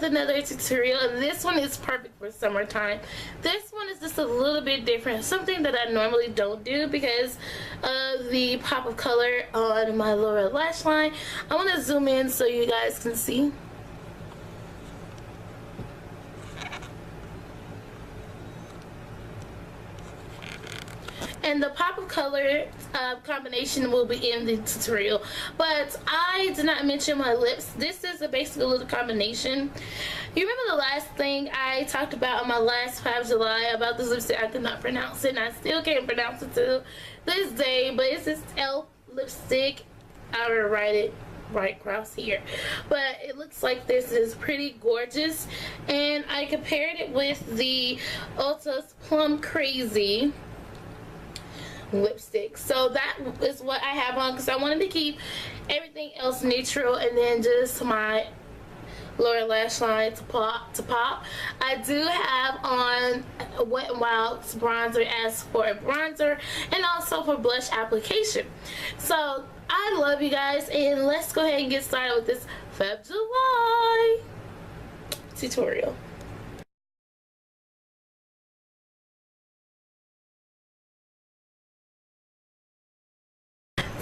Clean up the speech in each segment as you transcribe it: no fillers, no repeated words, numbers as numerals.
with another tutorial, and this one is perfect for summertime. This one is just a little bit different, something that I normally don't do because of the pop of color on my lower lash line. I want to zoom in so you guys can see. And the pop of color combination will be in the tutorial, but I did not mention my lips. This is basically a little combination. You remember the last thing I talked about on my last FABJULY about this lipstick? I could not pronounce it, and I still can't pronounce it to this day, but it's this elf lipstick. I will write it right across here, but it looks like this is pretty gorgeous, and I compared it with the Ulta's Plum Crazy lipstick. So that is what I have on because I wanted to keep everything else neutral, and then just my lower lash line to pop. I do have on a Wet n Wild's bronzer as for a bronzer and also for blush application. So I love you guys, and let's go ahead and get started with this FABJULY tutorial.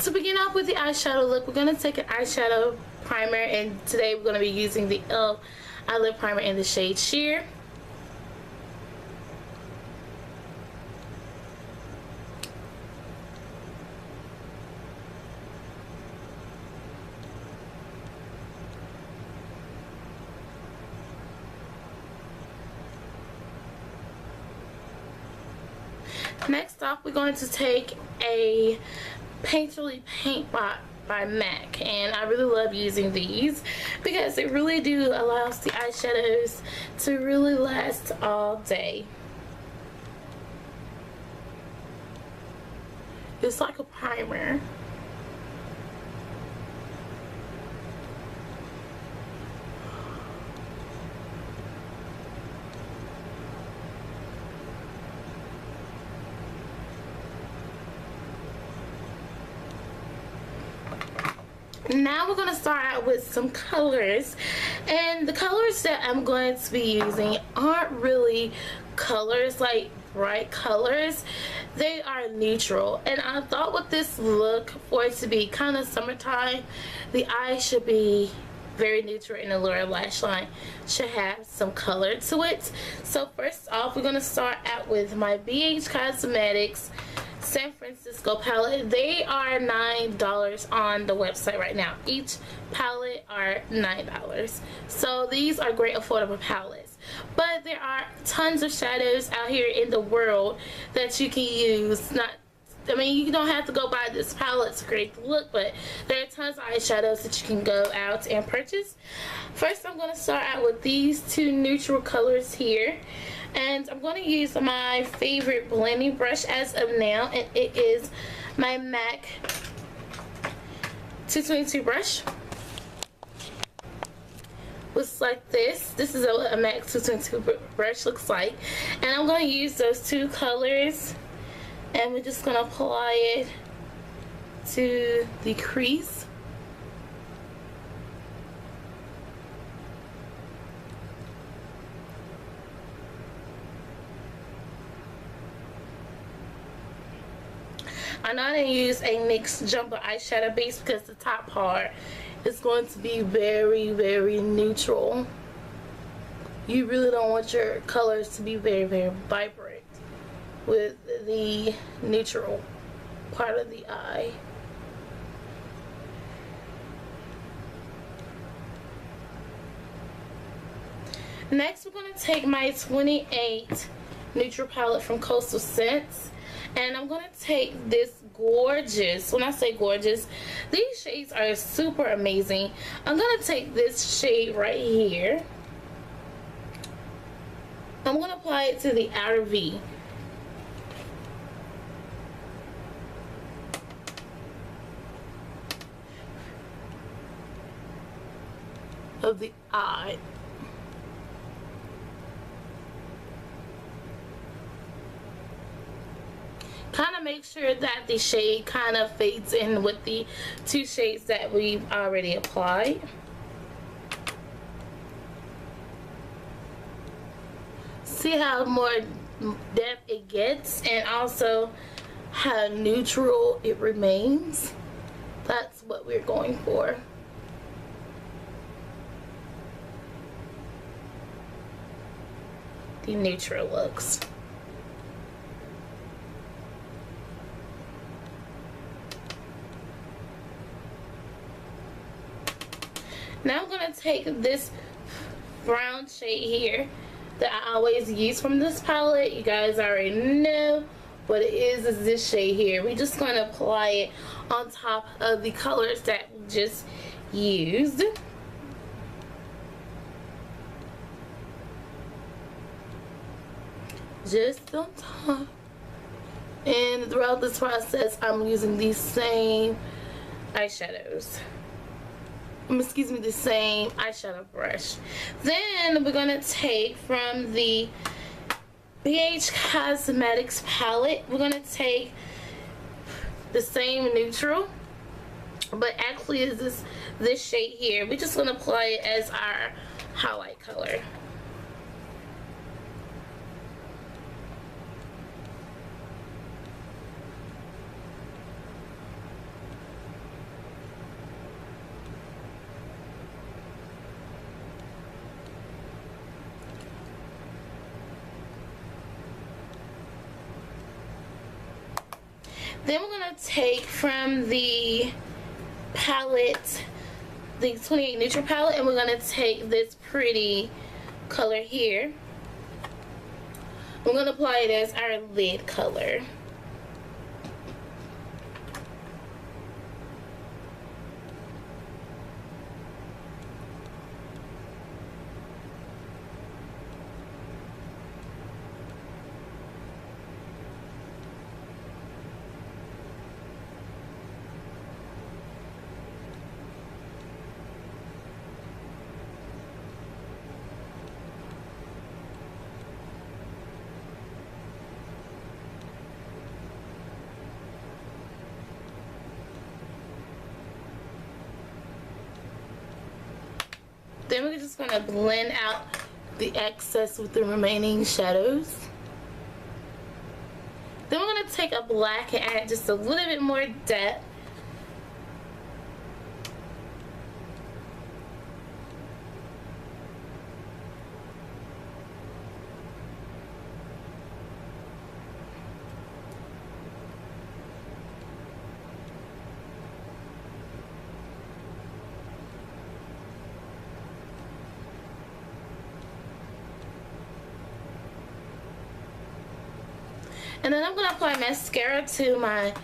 To begin off with the eyeshadow look, we're going to take an eyeshadow primer, and today we're going to be using the e.l.f. eyelid primer in the shade Sheer. Next off, we're going to take a Painterly Paint by MAC, and I really love using these because it really do allows the eyeshadows to really last all day. It's like a primer. Now we're going to start out with some colors, and the colors that I'm going to be using aren't really colors like bright colors. They are neutral, and I thought with this look, for it to be kind of summertime, the eye should be very neutral and the lower lash line should have some color to it. So first off, we're going to start out with my BH Cosmetics San Francisco palette. They are $9 on the website right now. Each palette are $9. So these are great affordable palettes. But there are tons of shadows out here in the world that you can use. I mean, you don't have to go buy this palette to create the look, but there are tons of eyeshadows that you can go out and purchase. First, I'm going to start out with these two neutral colors here. And I'm going to use my favorite blending brush as of now, and it is my MAC 222 brush. Looks like this. This is what a MAC 222 brush looks like. And I'm going to use those two colors, and we're just going to apply it to the crease. I'm not going to use a NYX Jumbo eyeshadow base because the top part is going to be very, very neutral. You really don't want your colors to be very, very vibrant with the neutral part of the eye. Next, we're going to take my 28 neutral palette from Coastal Scents. And I'm going to take this gorgeous, when I say gorgeous, these shades are super amazing. I'm going to take this shade right here. I'm going to apply it to the outer V. Of the eye. Kind of make sure that the shade kind of fades in with the two shades that we've already applied. see how more depth it gets and also how neutral it remains. That's what we're going for. The neutral looks. Now I'm going to take this brown shade here that I always use from this palette. You guys already know what it is this shade here. We're just going to apply it on top of the colors that we just used. Just on top. And throughout this process, I'm using these same eyeshadows. Excuse me, the same eyeshadow brush. Then we're gonna take from the BH Cosmetics palette, we're gonna take the same neutral, but actually is this shade here. We're just gonna apply it as our highlight color. Then we're going to take from the palette, the 28 Neutral palette, and we're going to take this pretty color here. We're going to apply it as our lid color. Then we're just going to blend out the excess with the remaining shadows. Then we're going to take a black and add just a little bit more depth. And then I'm going to apply mascara to my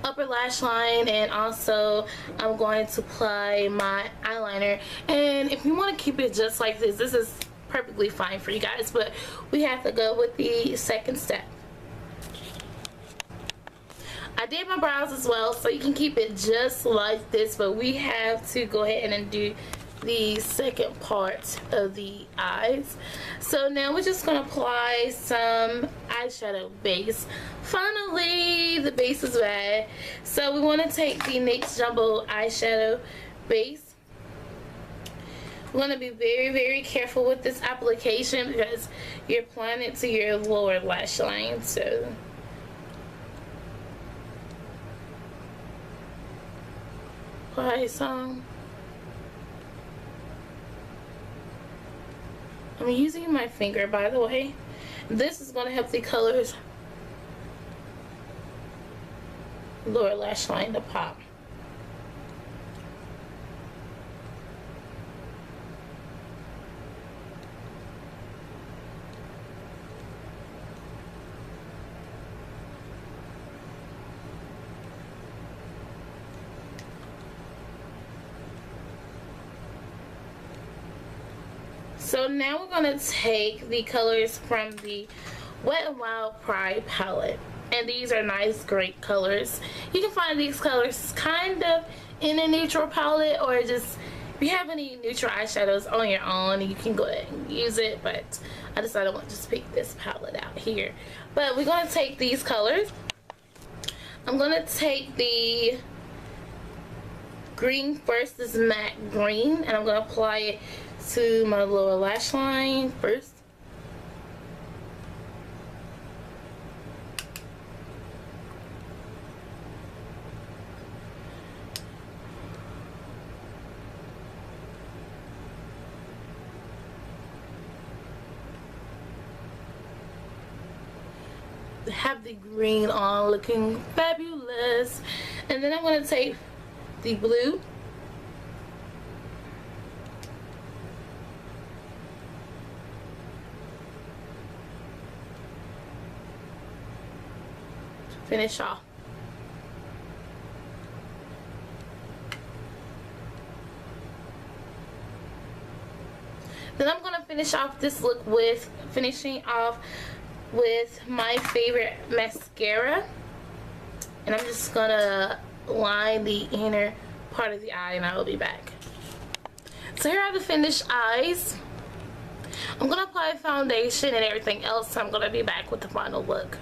upper lash line, and also I'm going to apply my eyeliner. And if you want to keep it just like this, this is perfectly fine for you guys, but we have to go with the second step. I did my brows as well, so you can keep it just like this, but we have to go ahead and do the second part of the eyes. So now we're just going to apply some eyeshadow base. Finally, the base is bad, so we want to take the NYX Jumbo eyeshadow base. We're going to be very, very careful with this application because you're applying it to your lower lash line. So apply some. I'm using my finger, by the way. This is going to help the colors lower lash line to pop. So now we're going to take the colors from the Wet n Wild Pride palette. And these are nice, great colors. You can find these colors kind of in a neutral palette, or just if you have any neutral eyeshadows on your own, you can go ahead and use it. But I decided I want to just pick this palette out here. But we're going to take these colors. I'm going to take the green first, this matte green, and I'm going to apply it to my lower lash line first. have the green on, looking fabulous. And then I'm going to take the blue. Finish off. Then I'm going to finish off this look with my favorite mascara. And I'm just going to line the inner part of the eye and I will be back. So here are the finished eyes. I'm going to apply foundation and everything else, so I'm going to be back with the final look.